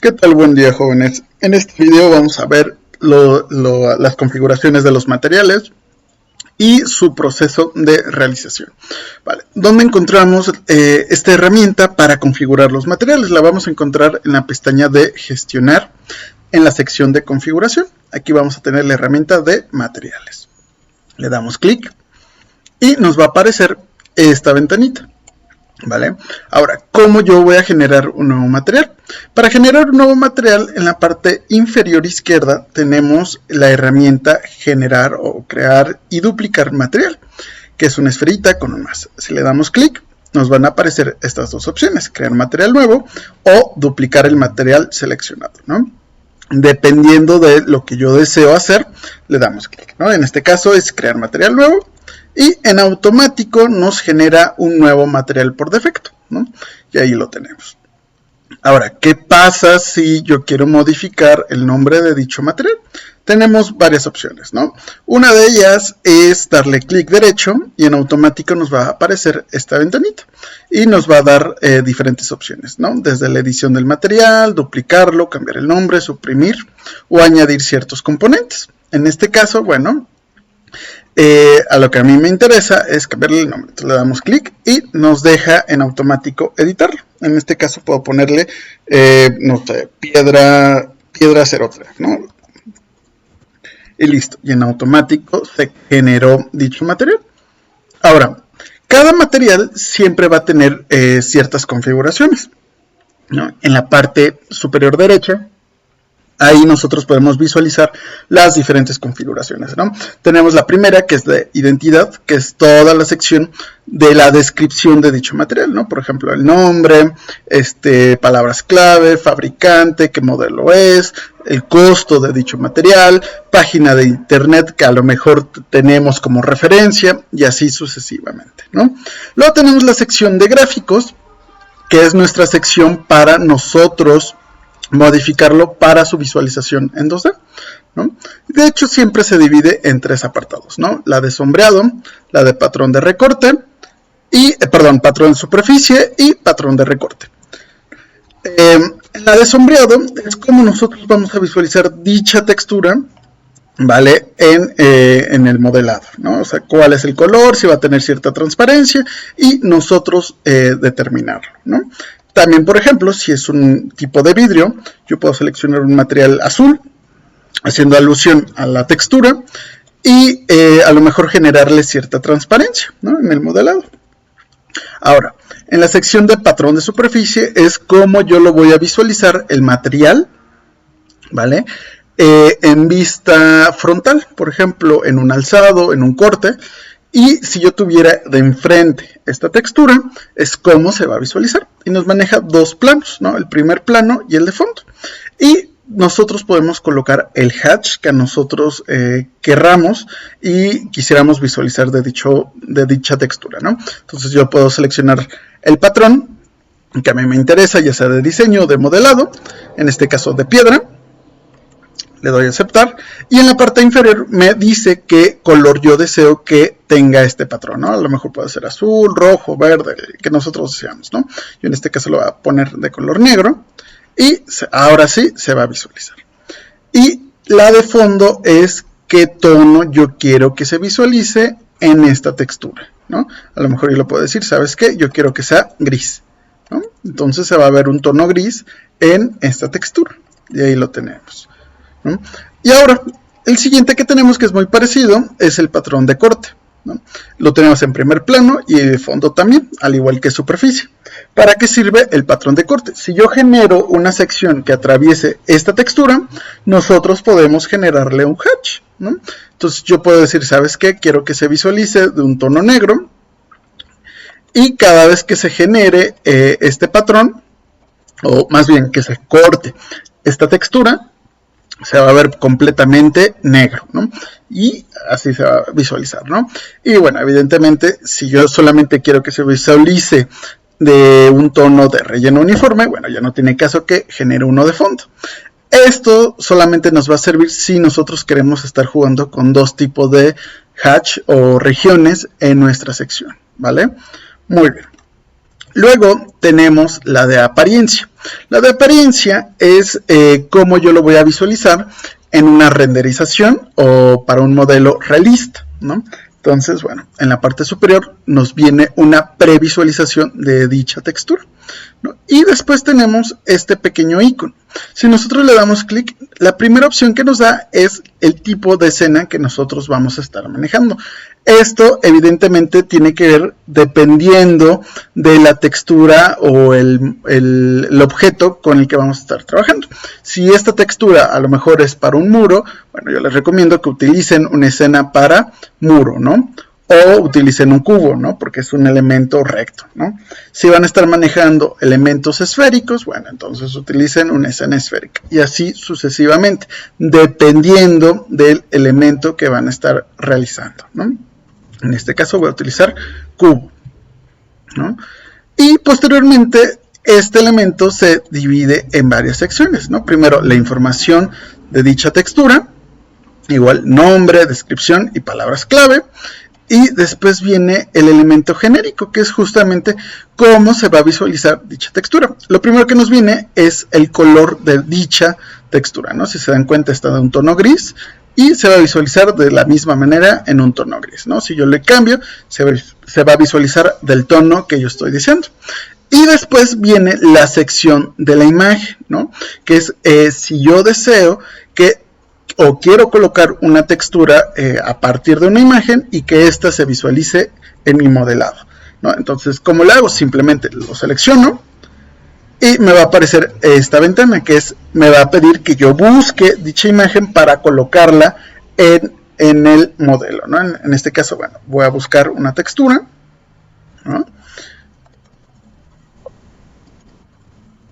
¿Qué tal? Buen día, jóvenes. En este video vamos a ver las configuraciones de los materiales y su proceso de realización. Vale. ¿Dónde encontramos esta herramienta para configurar los materiales? La vamos a encontrar en la pestaña de gestionar, en la sección de configuración. Aquí vamos a tener la herramienta de materiales. Le damos clic y nos va a aparecer esta ventanita. ¿Vale? Ahora, ¿cómo yo voy a generar un nuevo material? Para generar un nuevo material, en la parte inferior izquierda tenemos la herramienta generar o crear y duplicar material, que es una esferita con un más. Si le damos clic, nos van a aparecer estas dos opciones, crear material nuevo o duplicar el material seleccionado, ¿no? Dependiendo de lo que yo deseo hacer, le damos clic, ¿no? En este caso es crear material nuevo. Y en automático nos genera un nuevo material por defecto, ¿no? Y ahí lo tenemos. Ahora, ¿qué pasa si yo quiero modificar el nombre de dicho material? Tenemos varias opciones, ¿no? Una de ellas es darle clic derecho y en automático nos va a aparecer esta ventanita. Y nos va a dar diferentes opciones, ¿no? Desde la edición del material, duplicarlo, cambiar el nombre, suprimir o añadir ciertos componentes. En este caso, bueno, a lo que a mí me interesa es cambiarle el nombre. Entonces le damos clic y nos deja en automático editarlo. En este caso puedo ponerle, no sé, piedra 03, ¿no? Y listo. Y en automático se generó dicho material. Ahora, cada material siempre va a tener ciertas configuraciones, ¿no? En la parte superior derecha, ahí nosotros podemos visualizar las diferentes configuraciones, ¿no? Tenemos la primera, que es de identidad, que es toda la sección de la descripción de dicho material, ¿no? Por ejemplo, el nombre, palabras clave, fabricante, qué modelo es, el costo de dicho material, página de internet que a lo mejor tenemos como referencia y así sucesivamente, ¿no? Luego tenemos la sección de gráficos, que es nuestra sección para nosotros modificarlo para su visualización en 2D, ¿no? De hecho, siempre se divide en tres apartados, ¿no? La de sombreado, la de patrón de recorte, y, patrón de superficie y patrón de recorte. La de sombreado es como nosotros vamos a visualizar dicha textura, ¿vale? En el modelado, ¿no? O sea, cuál es el color, si va a tener cierta transparencia y nosotros determinarlo, ¿no? También, por ejemplo, si es un tipo de vidrio, yo puedo seleccionar un material azul, haciendo alusión a la textura, y a lo mejor generarle cierta transparencia, ¿no? En el modelado. Ahora, en la sección de patrón de superficie es como yo lo voy a visualizar el material, ¿vale? En vista frontal, por ejemplo, en un alzado, en un corte. Y si yo tuviera de enfrente esta textura, es como se va a visualizar. Y nos maneja dos planos, ¿no? El primer plano y el de fondo. Y nosotros podemos colocar el hatch que a nosotros querramos y quisiéramos visualizar de dicha textura, ¿no? Entonces yo puedo seleccionar el patrón que a mí me interesa, ya sea de diseño o de modelado, en este caso de piedra. Le doy a aceptar y en la parte inferior me dice qué color yo deseo que tenga este patrón, ¿no? A lo mejor puede ser azul, rojo, verde, que nosotros deseamos, ¿no? Yo en este caso lo voy a poner de color negro y ahora sí se va a visualizar. Y la de fondo es qué tono yo quiero que se visualice en esta textura, ¿no? A lo mejor yo le puedo decir, ¿sabes qué? Yo quiero que sea gris, ¿no? Entonces se va a ver un tono gris en esta textura y ahí lo tenemos, ¿no? Y ahora, el siguiente que tenemos, que es muy parecido, es el patrón de corte, ¿no? Lo tenemos en primer plano y de fondo también, al igual que superficie. ¿Para qué sirve el patrón de corte? Si yo genero una sección que atraviese esta textura, nosotros podemos generarle un hatch, ¿no? Entonces yo puedo decir, ¿sabes qué? Quiero que se visualice de un tono negro y cada vez que se genere este patrón, o más bien que se corte esta textura, se va a ver completamente negro, ¿no? Y así se va a visualizar, ¿no? Y bueno, evidentemente, si yo solamente quiero que se visualice de un tono de relleno uniforme, bueno, ya no tiene caso que genere uno de fondo. Esto solamente nos va a servir si nosotros queremos estar jugando con dos tipos de hatch o regiones en nuestra sección, ¿vale? Muy bien. Luego tenemos la de apariencia. La de apariencia es cómo yo lo voy a visualizar en una renderización o para un modelo realista, ¿no? Entonces, bueno, en la parte superior nos viene una previsualización de dicha textura, ¿no? Y después tenemos este pequeño icono. Si nosotros le damos clic, la primera opción que nos da es el tipo de escena que nosotros vamos a estar manejando. Esto evidentemente tiene que ver dependiendo de la textura o el objeto con el que vamos a estar trabajando. Si esta textura a lo mejor es para un muro, bueno, yo les recomiendo que utilicen una escena para muro, ¿no? O utilicen un cubo, ¿no? Porque es un elemento recto, ¿no? Si van a estar manejando elementos esféricos, bueno, entonces utilicen una escena esférica. Y así sucesivamente, dependiendo del elemento que van a estar realizando, ¿no? En este caso voy a utilizar cubo, ¿no? Y posteriormente, este elemento se divide en varias secciones, ¿no? Primero, la información de dicha textura, igual nombre, descripción y palabras clave. Y después viene el elemento genérico, que es justamente cómo se va a visualizar dicha textura. Lo primero que nos viene es el color de dicha textura, ¿no? Si se dan cuenta, está de un tono gris y se va a visualizar de la misma manera en un tono gris, ¿no? Si yo le cambio, se va a visualizar del tono que yo estoy diciendo. Y después viene la sección de la imagen, ¿no? Que es si yo deseo que o quiero colocar una textura a partir de una imagen y que ésta se visualice en mi modelado, ¿no? Entonces, ¿cómo lo hago? Simplemente lo selecciono y me va a aparecer esta ventana que me va a pedir que yo busque dicha imagen para colocarla en el modelo, ¿no? En este caso, bueno, voy a buscar una textura, ¿no?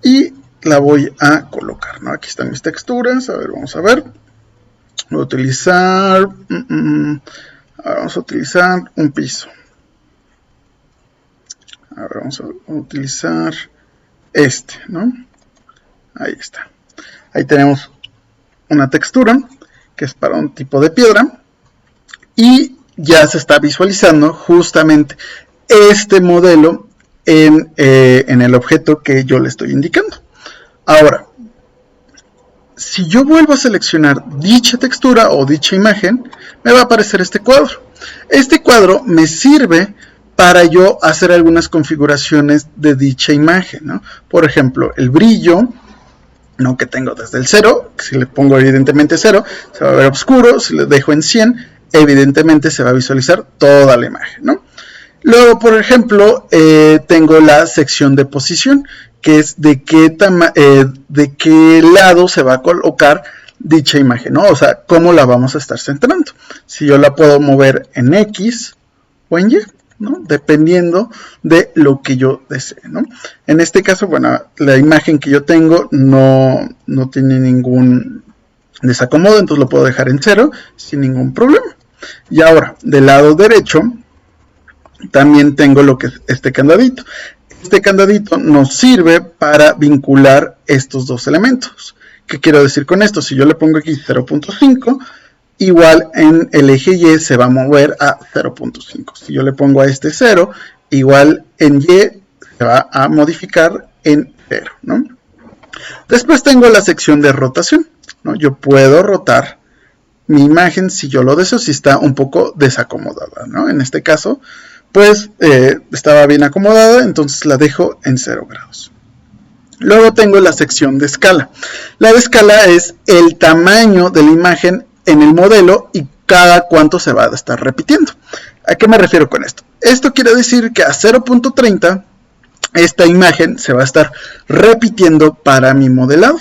Y la voy a colocar, ¿no? Aquí están mis texturas, a ver, vamos a ver. Voy a utilizar, vamos a utilizar un piso. Ahora vamos a utilizar este, ¿no? Ahí está. Ahí tenemos una textura que es para un tipo de piedra y ya se está visualizando justamente este modelo en el objeto que yo le estoy indicando. Ahora, si yo vuelvo a seleccionar dicha textura o dicha imagen, me va a aparecer este cuadro. Este cuadro me sirve para yo hacer algunas configuraciones de dicha imagen, ¿no? Por ejemplo, el brillo, ¿no? Que tengo desde el 0, si le pongo evidentemente 0, se va a ver oscuro. Si le dejo en 100, evidentemente se va a visualizar toda la imagen, ¿no? Luego, por ejemplo, tengo la sección de posición, que es de qué lado se va a colocar dicha imagen, ¿no? O sea, cómo la vamos a estar centrando. Si yo la puedo mover en X o en Y, ¿no? Dependiendo de lo que yo desee, ¿no? En este caso, bueno, la imagen que yo tengo no tiene ningún desacomodo, entonces lo puedo dejar en 0 sin ningún problema. Y ahora, del lado derecho, también tengo lo que es este candadito. Este candadito nos sirve para vincular estos dos elementos. ¿Qué quiero decir con esto? Si yo le pongo aquí 0.5, igual en el eje Y se va a mover a 0.5. Si yo le pongo a este 0, igual en Y se va a modificar en 0, ¿no? Después tengo la sección de rotación, ¿no? Yo puedo rotar mi imagen si yo lo deseo, si está un poco desacomodada, ¿no? En este caso, pues estaba bien acomodada, entonces la dejo en 0 grados. Luego tengo la sección de escala. La de escala es el tamaño de la imagen en el modelo y cada cuánto se va a estar repitiendo. ¿A qué me refiero con esto? Esto quiere decir que a 0.30 esta imagen se va a estar repitiendo para mi modelado.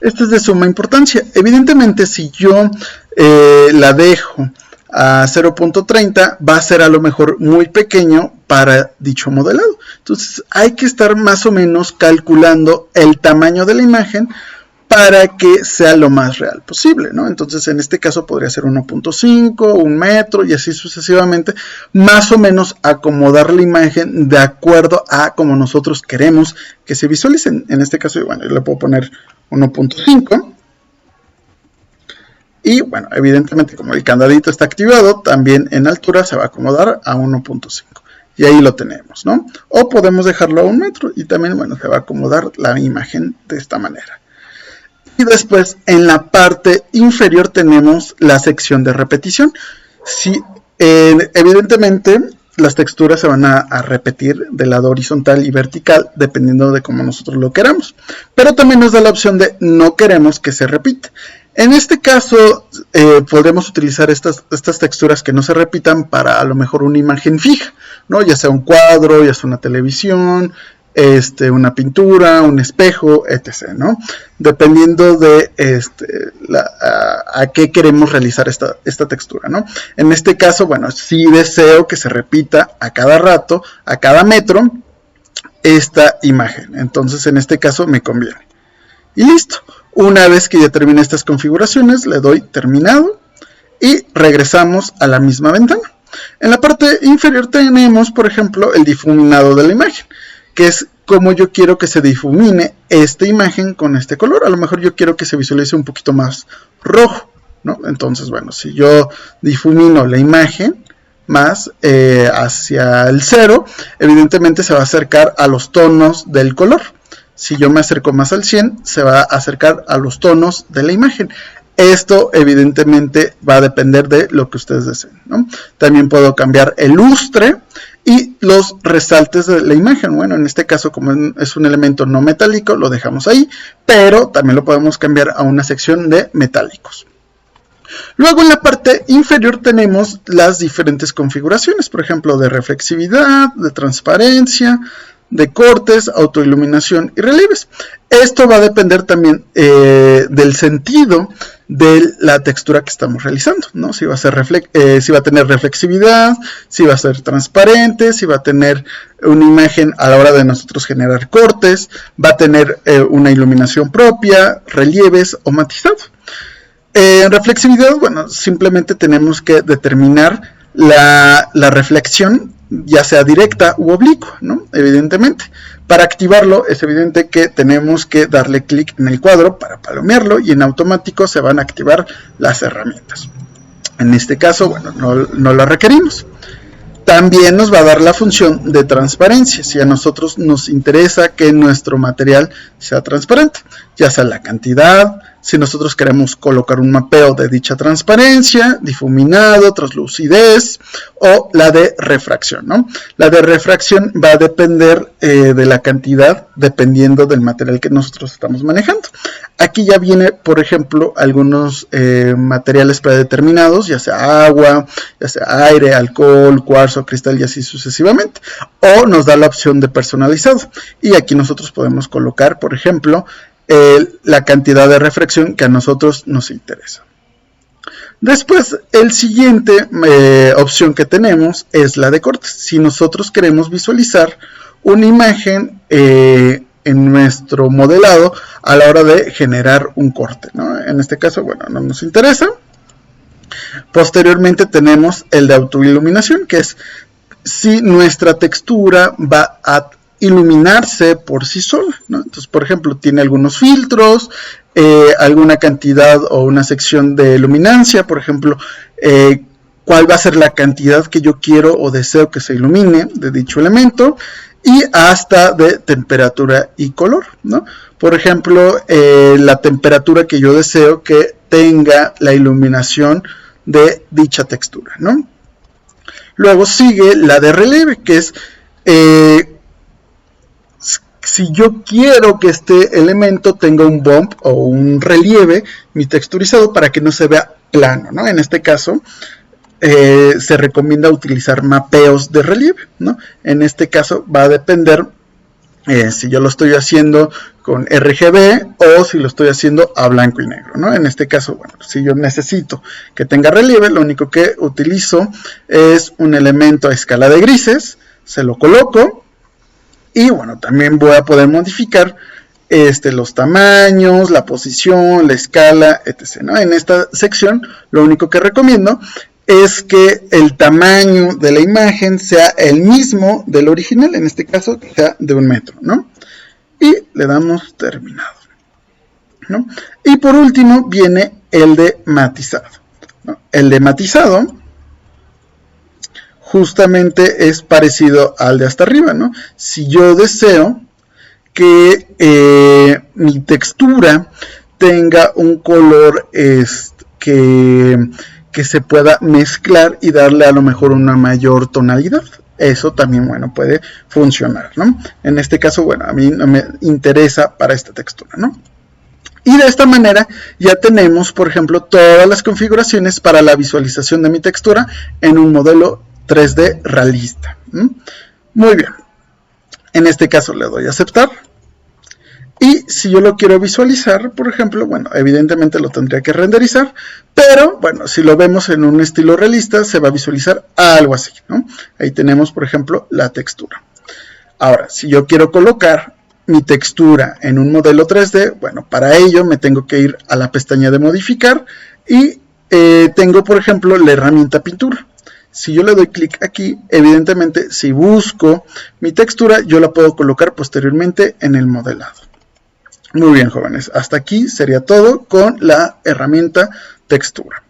Esto es de suma importancia. Evidentemente, si yo la dejo a 0.30 va a ser a lo mejor muy pequeño para dicho modelado. Entonces hay que estar más o menos calculando el tamaño de la imagen para que sea lo más real posible, ¿no? Entonces en este caso podría ser 1.5, 1 metro y así sucesivamente, más o menos acomodar la imagen de acuerdo a como nosotros queremos que se visualicen. En este caso, bueno, yo le puedo poner 1.5. Y bueno, evidentemente como el candadito está activado, también en altura se va a acomodar a 1.5. y ahí lo tenemos, ¿no? O podemos dejarlo a 1 metro y también, bueno, se va a acomodar la imagen de esta manera. Y después en la parte inferior tenemos la sección de repetición. Si, evidentemente las texturas se van a repetir del lado horizontal y vertical dependiendo de cómo nosotros lo queramos. Pero también nos da la opción de no queremos que se repita. En este caso podremos utilizar estas texturas que no se repitan para a lo mejor una imagen fija, ¿no? Ya sea un cuadro, ya sea una televisión, una pintura, un espejo, etc., ¿no? Dependiendo de a qué queremos realizar esta textura, ¿no? En este caso, bueno, sí deseo que se repita a cada rato, a cada metro, esta imagen. Entonces, en este caso me conviene. Y listo. Una vez que ya termine estas configuraciones, le doy terminado y regresamos a la misma ventana. En la parte inferior tenemos, por ejemplo, el difuminado de la imagen, que es como yo quiero que se difumine esta imagen con este color. A lo mejor yo quiero que se visualice un poquito más rojo, ¿no? Entonces, bueno, si yo difumino la imagen más hacia el 0, evidentemente se va a acercar a los tonos del color. Si yo me acerco más al 100, se va a acercar a los tonos de la imagen. Esto evidentemente va a depender de lo que ustedes deseen, ¿no? También puedo cambiar el lustre y los resaltes de la imagen. Bueno, en este caso, como es un elemento no metálico, lo dejamos ahí, pero también lo podemos cambiar a una sección de metálicos. Luego en la parte inferior tenemos las diferentes configuraciones, por ejemplo, de reflexividad, de transparencia, de cortes, autoiluminación y relieves. Esto va a depender también del sentido de la textura que estamos realizando, ¿no? Si va a tener reflexividad, si va a ser transparente, si va a tener una imagen a la hora de nosotros generar cortes, va a tener una iluminación propia, relieves o matizado. En reflexividad, bueno, simplemente tenemos que determinar la reflexión, ya sea directa u oblicua, ¿no? Evidentemente. Para activarlo es evidente que tenemos que darle clic en el cuadro para palomearlo y en automático se van a activar las herramientas. En este caso, bueno, no lo requerimos. También nos va a dar la función de transparencia, si a nosotros nos interesa que nuestro material sea transparente, ya sea la cantidad, si nosotros queremos colocar un mapeo de dicha transparencia, difuminado, translucidez o la de refracción, ¿no? La de refracción va a depender de la cantidad dependiendo del material que nosotros estamos manejando. Aquí ya viene, por ejemplo, algunos materiales predeterminados, ya sea agua, ya sea aire, alcohol, cuarzo, cristal y así sucesivamente. O nos da la opción de personalizado. Y aquí nosotros podemos colocar, por ejemplo, la cantidad de refracción que a nosotros nos interesa. Después, el siguiente opción que tenemos es la de cortes. Si nosotros queremos visualizar una imagen en nuestro modelado a la hora de generar un corte, ¿no? En este caso, bueno, no nos interesa. Posteriormente tenemos el de autoiluminación, que es si nuestra textura va a iluminarse por sí sola, ¿no? Entonces, por ejemplo, tiene algunos filtros, alguna cantidad o una sección de luminancia, por ejemplo, cuál va a ser la cantidad que yo quiero o deseo que se ilumine de dicho elemento, y hasta de temperatura y color, ¿no? Por ejemplo, la temperatura que yo deseo que tenga la iluminación de dicha textura, ¿no? Luego sigue la de relieve, que es si yo quiero que este elemento tenga un bump o un relieve, mi texturizado, para que no se vea plano, ¿no? En este caso, se recomienda utilizar mapeos de relieve, ¿no? En este caso va a depender si yo lo estoy haciendo con RGB o si lo estoy haciendo a blanco y negro, ¿no? En este caso, bueno, si yo necesito que tenga relieve, lo único que utilizo es un elemento a escala de grises, se lo coloco y bueno, también voy a poder modificar los tamaños, la posición, la escala, etc., ¿no? En esta sección lo único que recomiendo es que el tamaño de la imagen sea el mismo del original, en este caso que sea de 1 metro, ¿no? Y le damos terminado, ¿no? Y por último viene el de matizado, ¿no? El de matizado justamente es parecido al de hasta arriba, ¿no? Si yo deseo que mi textura tenga un color que se pueda mezclar y darle a lo mejor una mayor tonalidad, eso también, bueno, puede funcionar, ¿no? En este caso, bueno, a mí no me interesa para esta textura, ¿no? Y de esta manera ya tenemos, por ejemplo, todas las configuraciones para la visualización de mi textura en un modelo 3D realista. Muy bien. En este caso le doy a aceptar. Y si yo lo quiero visualizar, por ejemplo, bueno, evidentemente lo tendría que renderizar, pero bueno, si lo vemos en un estilo realista, se va a visualizar algo así, ¿no? Ahí tenemos, por ejemplo, la textura. Ahora, si yo quiero colocar mi textura en un modelo 3D, bueno, para ello me tengo que ir a la pestaña de modificar y tengo, por ejemplo, la herramienta pintura. Si yo le doy clic aquí, evidentemente, si busco mi textura, yo la puedo colocar posteriormente en el modelado. Muy bien, jóvenes, hasta aquí sería todo con la herramienta textura.